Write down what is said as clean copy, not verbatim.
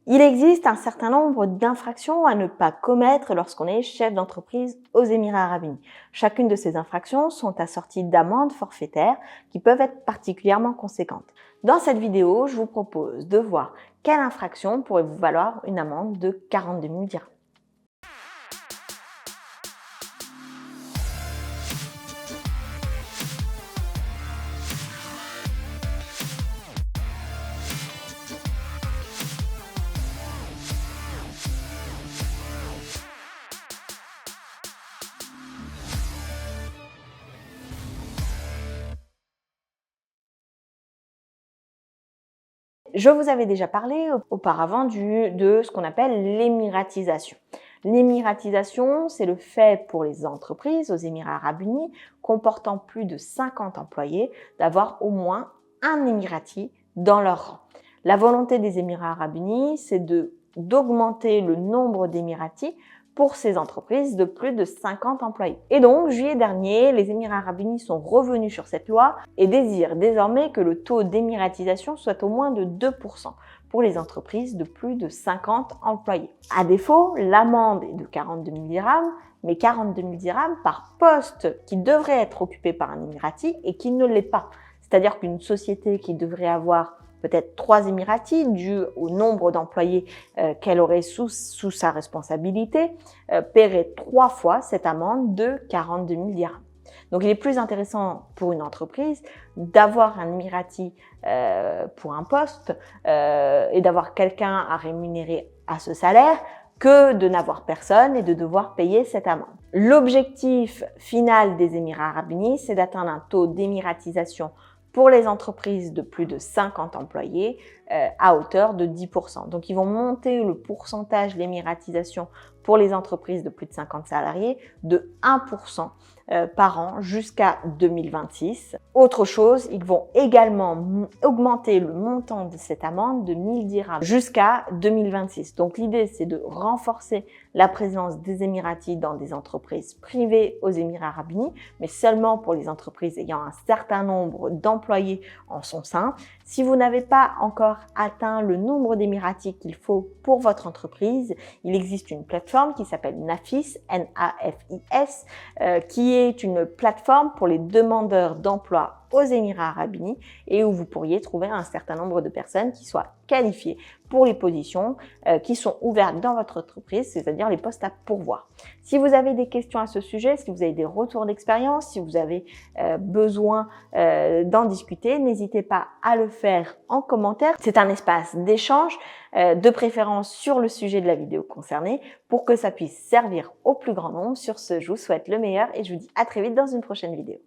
Il existe un certain nombre d'infractions à ne pas commettre lorsqu'on est chef d'entreprise aux Émirats Arabes Unis. Chacune de ces infractions sont assorties d'amendes forfaitaires qui peuvent être particulièrement conséquentes. Dans cette vidéo, je vous propose de voir quelle infraction pourrait vous valoir une amende de 42 000 dirhams. Je vous avais déjà parlé auparavant de ce qu'on appelle l'émiratisation. L'émiratisation, c'est le fait pour les entreprises aux Émirats Arabes Unis comportant plus de 50 employés d'avoir au moins un émirati dans leur rang. La volonté des Émirats Arabes Unis, c'est d'augmenter le nombre d'émiratis pour ces entreprises de plus de 50 employés. Et donc, juillet dernier, les Émirats Arabes Unis sont revenus sur cette loi et désirent désormais que le taux d'émiratisation soit au moins de 2% pour les entreprises de plus de 50 employés. À défaut, l'amende est de 42 000 dirhams, mais 42 000 dirhams par poste qui devrait être occupé par un émirati et qui ne l'est pas. C'est-à-dire qu'une société qui devrait avoir peut-être 3 émiratis dû au nombre d'employés qu'elle aurait sous sa responsabilité, paierait 3 fois cette amende de 42 000 dirhams. Donc, il est plus intéressant pour une entreprise d'avoir un émirati pour un poste et d'avoir quelqu'un à rémunérer à ce salaire que de n'avoir personne et de devoir payer cette amende. L'objectif final des Émirats Arabes Unis, c'est d'atteindre un taux d'émiratisation pour les entreprises de plus de 50 employés à hauteur de 10%. Donc, ils vont monter le pourcentage d'émiratisation pour les entreprises de plus de 50 salariés de 1% par an jusqu'à 2026. Autre chose, ils vont également augmenter le montant de cette amende de 1000 dirhams jusqu'à 2026. Donc, l'idée, c'est de renforcer la présence des Émiratis dans des entreprises privées aux Émirats Arabes Unis, mais seulement pour les entreprises ayant un certain nombre d'employés en son sein. Si vous n'avez pas encore atteint le nombre d'émiratis qu'il faut pour votre entreprise, il existe une plateforme qui s'appelle Nafis, N-A-F-I-S, qui est une plateforme pour les demandeurs d'emploi aux Émirats Arabes Unis et où vous pourriez trouver un certain nombre de personnes qui soient qualifiées pour les positions qui sont ouvertes dans votre entreprise, c'est-à-dire les postes à pourvoir. Si vous avez des questions à ce sujet, si vous avez des retours d'expérience, si vous avez besoin d'en discuter, n'hésitez pas à le faire en commentaire. C'est un espace d'échange, de préférence sur le sujet de la vidéo concernée, pour que ça puisse servir au plus grand nombre. Sur ce, je vous souhaite le meilleur et je vous dis à très vite dans une prochaine vidéo.